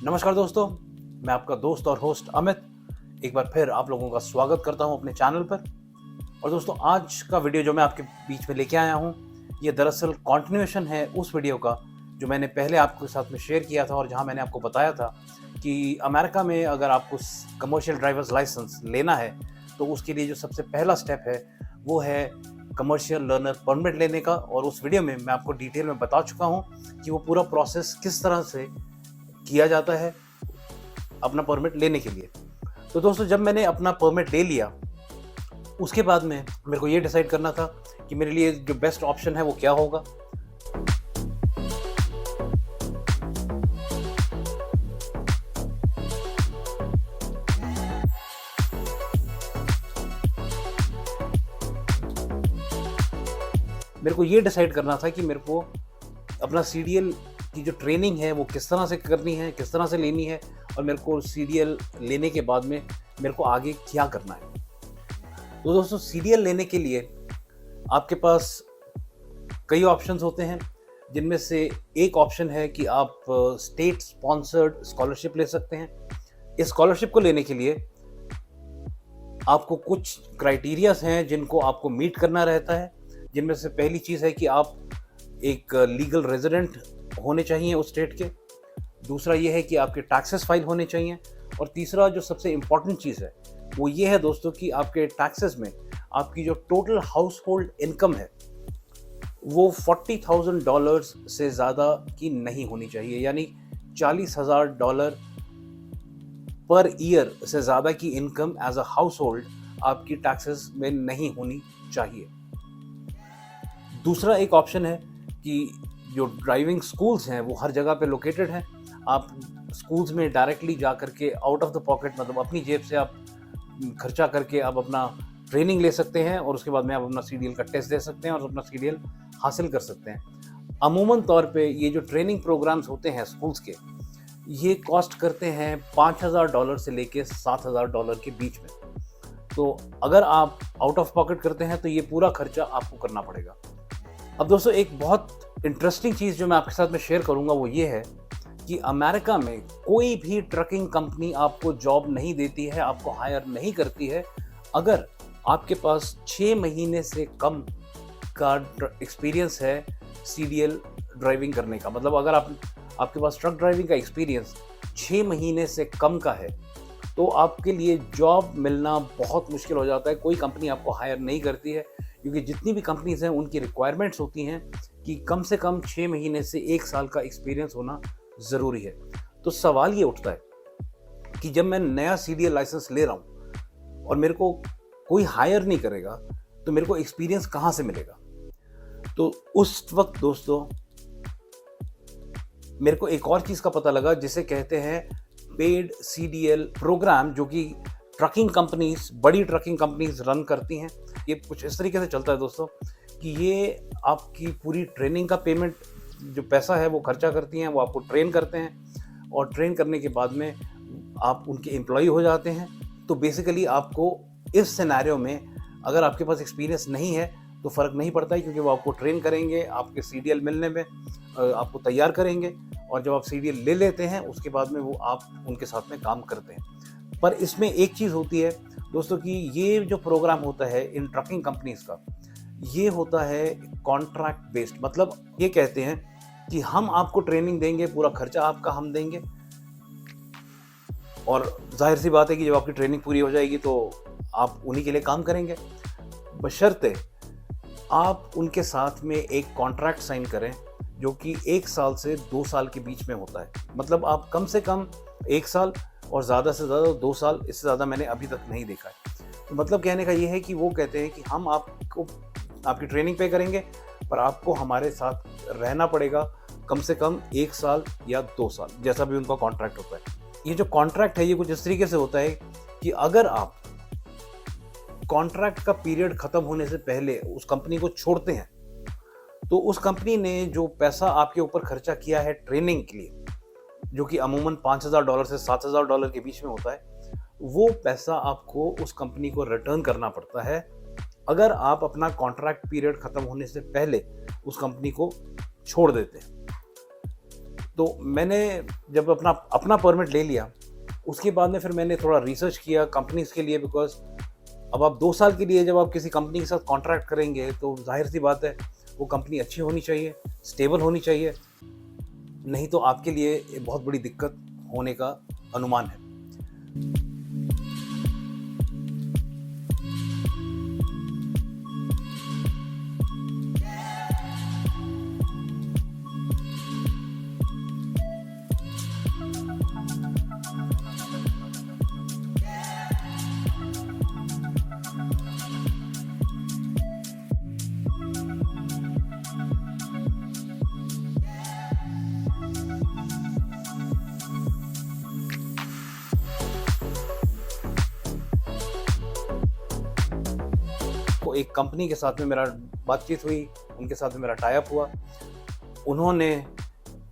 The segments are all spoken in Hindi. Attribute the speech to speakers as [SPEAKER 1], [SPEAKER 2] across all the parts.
[SPEAKER 1] नमस्कार दोस्तों, मैं आपका दोस्त और होस्ट अमित एक बार फिर आप लोगों का स्वागत करता हूं अपने चैनल पर। और दोस्तों, आज का वीडियो जो मैं आपके बीच में लेके आया हूं, ये दरअसल कंटिन्यूएशन है उस वीडियो का जो मैंने पहले आपके साथ में शेयर किया था और जहां मैंने आपको बताया था कि अमेरिका में अगर आपको कमर्शियल ड्राइवर्स लाइसेंस लेना है तो उसके लिए जो सबसे पहला स्टेप है वो है कमर्शियल लर्नर परमिट लेने का। और उस वीडियो में मैं आपको डिटेल में बता चुका हूँ कि वो पूरा प्रोसेस किस तरह से किया जाता है अपना परमिट लेने के लिए। तो दोस्तों, जब मैंने अपना परमिट ले लिया उसके बाद में मेरे को ये डिसाइड करना था कि मेरे लिए जो बेस्ट ऑप्शन है वो क्या होगा। मेरे को ये डिसाइड करना था कि मेरे को अपना सीडीएल की जो ट्रेनिंग है वो किस तरह से करनी है, किस तरह से लेनी है, और मेरे को सीडीएल लेने के बाद में मेरे को आगे क्या करना है। तो दोस्तों, सीडीएल लेने के लिए आपके पास कई ऑप्शंस होते हैं, जिनमें से एक ऑप्शन है कि आप स्टेट स्पॉन्सर्ड स्कॉलरशिप ले सकते हैं। इस स्कॉलरशिप को लेने के लिए आपको कुछ क्राइटेरियाज हैं जिनको आपको मीट करना रहता है, जिनमें से पहली चीज़ है कि आप एक लीगल रेजिडेंट होने चाहिए उस स्टेट के। दूसरा ये है कि आपके टैक्सेस फाइल होने चाहिए। और तीसरा जो सबसे इम्पॉर्टेंट चीज़ है वो ये है दोस्तों कि आपके टैक्सेस में आपकी जो टोटल हाउस होल्ड इनकम है वो $40,000 से ज़्यादा की नहीं होनी चाहिए, यानी $40,000 पर ईयर से ज़्यादा की income as a household आपकी टैक्सेस में नहीं होनी चाहिए। दूसरा एक ऑप्शन है कि जो ड्राइविंग स्कूल्स हैं वो हर जगह पे लोकेटेड हैं। आप स्कूल्स में डायरेक्टली जा करके आउट ऑफ द पॉकेट, मतलब अपनी जेब से आप खर्चा करके आप अपना ट्रेनिंग ले सकते हैं और उसके बाद में आप अपना सीडीएल का टेस्ट दे सकते हैं और अपना सीडीएल हासिल कर सकते हैं। अमूमन तौर पे ये जो ट्रेनिंग प्रोग्राम्स होते हैं स्कूल्स के, ये कॉस्ट करते हैं $5,000 से लेके $7,000 के बीच में। तो अगर आप आउट ऑफ पॉकेट करते हैं तो ये पूरा खर्चा आपको करना पड़ेगा। अब दोस्तों, एक बहुत इंटरेस्टिंग चीज़ जो मैं आपके साथ में शेयर करूंगा वो ये है कि अमेरिका में कोई भी ट्रकिंग कंपनी आपको जॉब नहीं देती है, आपको हायर नहीं करती है अगर आपके पास 6 महीने से कम का एक्सपीरियंस है सीडीएल ड्राइविंग करने का। मतलब अगर आपके पास ट्रक ड्राइविंग का एक्सपीरियंस 6 महीने से कम का है तो आपके लिए जॉब मिलना बहुत मुश्किल हो जाता है। कोई कंपनी आपको हायर नहीं करती है, क्योंकि जितनी भी कंपनीज हैं उनकी रिक्वायरमेंट्स होती हैं कि कम से कम 6 महीने से 1 साल का एक्सपीरियंस होना ज़रूरी है। तो सवाल ये उठता है कि जब मैं नया सीडीएल लाइसेंस ले रहा हूँ और मेरे को कोई हायर नहीं करेगा तो मेरे को एक्सपीरियंस कहाँ से मिलेगा। तो उस वक्त दोस्तों मेरे को एक और चीज़ का पता लगा जिसे कहते हैं पेड सीडीएल प्रोग्राम, जो कि ट्रकिंग कंपनीज, बड़ी ट्रकिंग कंपनीज रन करती हैं। ये कुछ इस तरीके से चलता है दोस्तों कि ये आपकी पूरी ट्रेनिंग का पेमेंट, जो पैसा है वो खर्चा करती हैं, वो आपको ट्रेन करते हैं और ट्रेन करने के बाद में आप उनके एम्प्लॉय हो जाते हैं। तो बेसिकली आपको इस सिनेरियो में अगर आपके पास एक्सपीरियंस नहीं है तो फ़र्क नहीं पड़ता है, क्योंकि वो आपको ट्रेन करेंगे, आपके सीडीएल मिलने में आपको तैयार करेंगे, और जब आप सीडीएल ले लेते हैं उसके बाद में वो आप उनके साथ में काम करते हैं। पर इसमें एक चीज़ होती है दोस्तों कि ये जो प्रोग्राम होता है इन ट्रकिंग कंपनीज का, ये होता है कॉन्ट्रैक्ट बेस्ड। मतलब ये कहते हैं कि हम आपको ट्रेनिंग देंगे, पूरा खर्चा आपका हम देंगे, और जाहिर सी बात है कि जब आपकी ट्रेनिंग पूरी हो जाएगी तो आप उन्हीं के लिए काम करेंगे, बशर्ते आप उनके साथ में एक कॉन्ट्रैक्ट साइन करें जो कि 1 साल से 2 साल के बीच में होता है। मतलब आप कम से कम 1 साल और ज़्यादा से ज़्यादा 2 साल, इससे ज़्यादा मैंने अभी तक नहीं देखा है। तो मतलब कहने का ये है कि वो कहते हैं कि हम आपको आपकी ट्रेनिंग पे करेंगे, पर आपको हमारे साथ रहना पड़ेगा कम से कम 1 साल या 2 साल, जैसा भी उनका कॉन्ट्रैक्ट होता है। ये जो कॉन्ट्रैक्ट है ये कुछ इस तरीके से होता है कि अगर आप कॉन्ट्रैक्ट का पीरियड ख़त्म होने से पहले उस कंपनी को छोड़ते हैं तो उस कंपनी ने जो पैसा आपके ऊपर खर्चा किया है ट्रेनिंग के लिए, जो कि अमूमन $5,000 से $7,000 के बीच में होता है, वो पैसा आपको उस कंपनी को रिटर्न करना पड़ता है अगर आप अपना कॉन्ट्रैक्ट पीरियड ख़त्म होने से पहले उस कंपनी को छोड़ देते हैं। तो मैंने जब अपना अपना परमिट ले लिया, उसके बाद में फिर मैंने थोड़ा रिसर्च किया कंपनीज़ के लिए, बिकॉज़ अब आप 2 साल के लिए जब आप किसी कंपनी के साथ कॉन्ट्रैक्ट करेंगे तो ज़ाहिर-सी बात है, वो कंपनी अच्छी होनी चाहिए, स्टेबल होनी चाहिए, नहीं तो आपके लिए ये बहुत बड़ी दिक्कत होने का अनुमान है। तो एक कंपनी के साथ में मेरा बातचीत हुई, उनके साथ में मेरा टाई अप हुआ। उन्होंने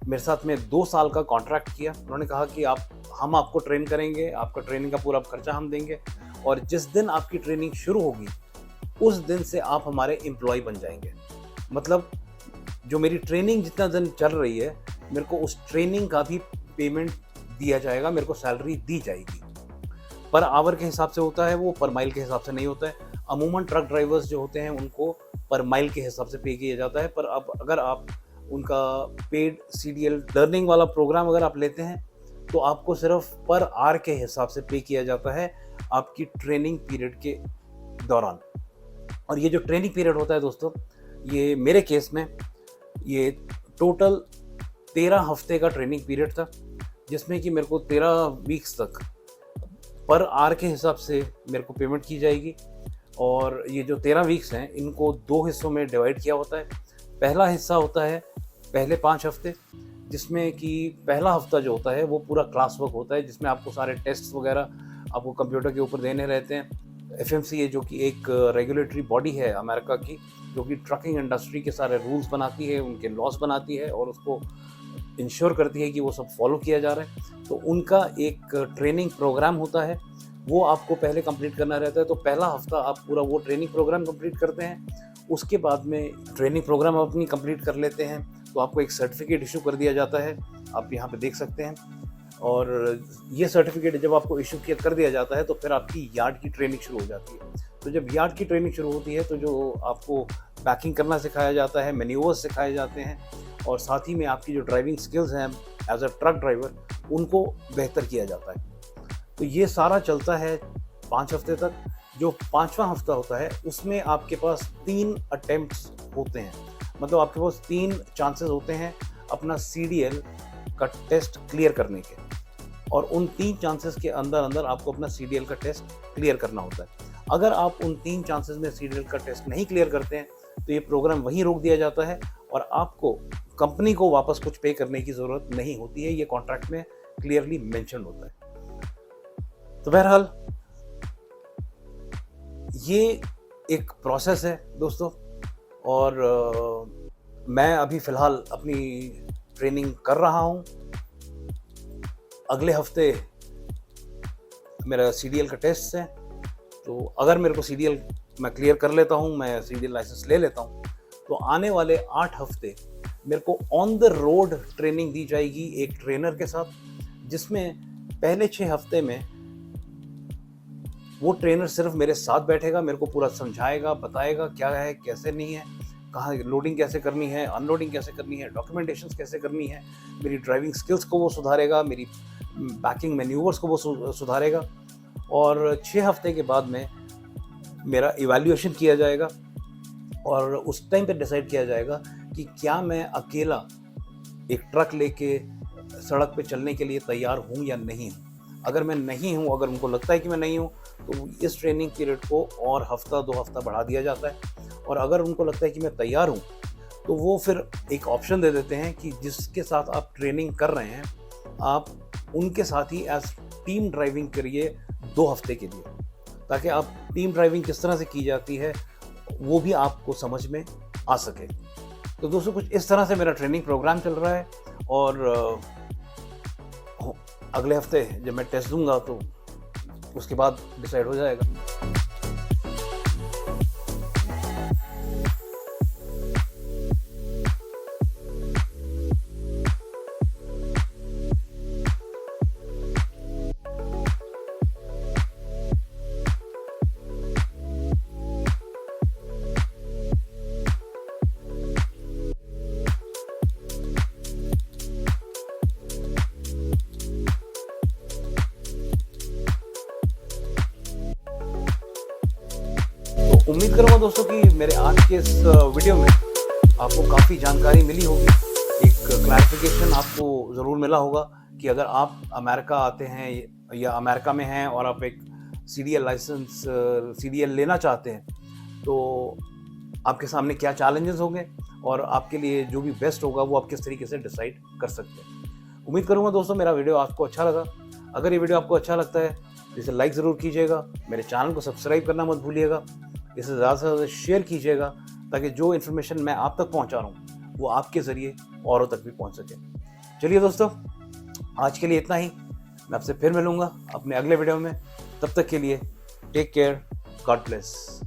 [SPEAKER 1] मेरे साथ में 2 साल का कॉन्ट्रैक्ट किया। उन्होंने कहा कि हम आपको ट्रेन करेंगे, आपका ट्रेनिंग का पूरा खर्चा हम देंगे, और जिस दिन आपकी ट्रेनिंग शुरू होगी, उस दिन से आप हमारे एम्प्लॉय बन जाएंगे। मतलब जो मेरी ट्रेनिंग जितना दिन चल रही है, मेरे को उस ट्रेनिंग का भी पेमेंट दिया जाएगा, मेरे को सैलरी दी जाएगी। पर आवर के हिसाब से होता है वो, पर माइल के हिसाब से नहीं होता है। अमूमन ट्रक ड्राइवर्स जो होते हैं उनको पर माइल के हिसाब से पे किया जाता है, पर अब अगर आप उनका पेड सीडीएल लर्निंग वाला प्रोग्राम अगर आप लेते हैं, तो आपको सिर्फ पर आवर के हिसाब से पे किया जाता है आपकी ट्रेनिंग पीरियड के दौरान। और ये जो ट्रेनिंग पीरियड होता है दोस्तों, ये मेरे केस में ये टोटल 13 हफ्ते का ट्रेनिंग पीरियड था, जिसमें कि मेरे को 13 वीक्स तक पर आवर के हिसाब से मेरे को पेमेंट की जाएगी। और ये जो 13 वीक्स हैं, इनको 2 हिस्सों में डिवाइड किया होता है। पहला हिस्सा होता है पहले 5 हफ्ते, जिसमें कि पहला हफ्ता जो होता है वो पूरा क्लास वर्क होता है, जिसमें आपको सारे टेस्ट वगैरह आपको कंप्यूटर के ऊपर देने रहते हैं। एफएमसीए जो कि एक रेगुलेटरी बॉडी है अमेरिका की, जो कि ट्रकिंग इंडस्ट्री के सारे रूल्स बनाती है, उनके लॉस बनाती है और उसको इंश्योर करती है कि वो सब फॉलो किया जा रहा है। तो उनका एक ट्रेनिंग प्रोग्राम होता है, वो आपको पहले कंप्लीट करना रहता है। तो पहला हफ्ता आप पूरा वो ट्रेनिंग प्रोग्राम कंप्लीट करते हैं। उसके बाद में ट्रेनिंग प्रोग्राम आप अपनी कंप्लीट कर लेते हैं तो आपको एक सर्टिफिकेट इशू कर दिया जाता है, आप यहाँ पे देख सकते हैं। और ये सर्टिफिकेट जब आपको इशू कर दिया जाता है तो फिर आपकी यार्ड की ट्रेनिंग शुरू हो जाती है। तो जब यार्ड की ट्रेनिंग शुरू होती है तो जो आपको पैकिंग करना सिखाया जाता है, मैन्यूवर्स सिखाए जाते हैं, और साथ ही में आपकी जो ड्राइविंग स्किल्स हैं एज अ ट्रक ड्राइवर, उनको बेहतर किया जाता है। तो ये सारा चलता है 5 हफ्ते तक। जो 5वां हफ्ता होता है, उसमें आपके पास 3 अटेम्प्ट्स होते हैं, मतलब आपके पास 3 चांसेस होते हैं अपना सीडीएल का टेस्ट क्लियर करने के, और उन 3 चांसेस के अंदर अंदर आपको अपना सीडीएल का टेस्ट क्लियर करना होता है। अगर आप उन 3 चांसेस में सीडीएल का टेस्ट नहीं क्लियर करते हैं तो ये प्रोग्राम वहीं रोक दिया जाता है और आपको कंपनी को वापस कुछ पे करने की ज़रूरत नहीं होती है। ये कॉन्ट्रैक्ट में क्लियरली मेंशन होता है। तो बहरहाल ये एक प्रोसेस है दोस्तों, और मैं अभी फ़िलहाल अपनी ट्रेनिंग कर रहा हूँ। अगले हफ्ते मेरा सीडीएल का टेस्ट है, तो अगर मेरे को सीडीएल मैं क्लियर कर लेता हूँ, मैं सीडीएल लाइसेंस ले लेता हूँ, तो आने वाले 8 हफ्ते मेरे को ऑन द रोड ट्रेनिंग दी जाएगी एक ट्रेनर के साथ, जिसमें पहले 6 हफ्ते में वो ट्रेनर सिर्फ मेरे साथ बैठेगा, मेरे को पूरा समझाएगा, बताएगा क्या है, कैसे नहीं है, कहाँ लोडिंग कैसे करनी है, अनलोडिंग कैसे करनी है, डॉक्यूमेंटेशन कैसे करनी है, मेरी ड्राइविंग स्किल्स को वो सुधारेगा, मेरी बैकिंग मैन्यूवर्स को वो सुधारेगा। और 6 हफ्ते के बाद में मेरा इवैल्यूएशन किया जाएगा और उस टाइम पे डिसाइड किया जाएगा कि क्या मैं अकेला एक ट्रक लेके सड़क पे चलने के लिए तैयार हूँ या नहीं हूँ। अगर मैं नहीं हूँ, अगर उनको लगता है कि मैं नहीं हूँ, तो इस ट्रेनिंग पीरियड को और हफ्ता 2 हफ्ता बढ़ा दिया जाता है। और अगर उनको लगता है कि मैं तैयार हूँ, तो वो फिर एक ऑप्शन दे देते हैं कि जिसके साथ आप ट्रेनिंग कर रहे हैं, आप उनके साथ ही एज टीम ड्राइविंग करिए 2 हफ्ते के लिए, ताकि आप टीम ड्राइविंग किस तरह से की जाती है वो भी आपको समझ में आ सके। तो दोस्तों, कुछ इस तरह से मेरा ट्रेनिंग प्रोग्राम चल रहा है, और अगले हफ्ते जब मैं टेस्ट दूंगा तो उसके बाद डिसाइड हो जाएगा। करूँगा दोस्तों कि मेरे आज के इस वीडियो में आपको काफ़ी जानकारी मिली होगी, एक क्लैरिफिकेशन आपको ज़रूर मिला होगा कि अगर आप अमेरिका आते हैं या अमेरिका में हैं और आप एक CDL लाइसेंस CDL लेना चाहते हैं तो आपके सामने क्या चैलेंजेस होंगे और आपके लिए जो भी बेस्ट होगा वो आप किस तरीके से डिसाइड कर सकते हैं। उम्मीद करूँगा दोस्तों मेरा वीडियो आपको अच्छा लगा। अगर ये वीडियो आपको अच्छा लगता है तो इसे लाइक ज़रूर कीजिएगा, मेरे चैनल को सब्सक्राइब करना मत भूलिएगा, इसे ज़्यादा से ज़्यादा शेयर कीजिएगा ताकि जो इन्फॉर्मेशन मैं आप तक पहुंचा रहा हूं वो आपके ज़रिए औरों तक भी पहुंच सके। चलिए दोस्तों, आज के लिए इतना ही। मैं आपसे फिर मिलूंगा अपने अगले वीडियो में। तब तक के लिए टेक केयर, गॉड ब्लेस।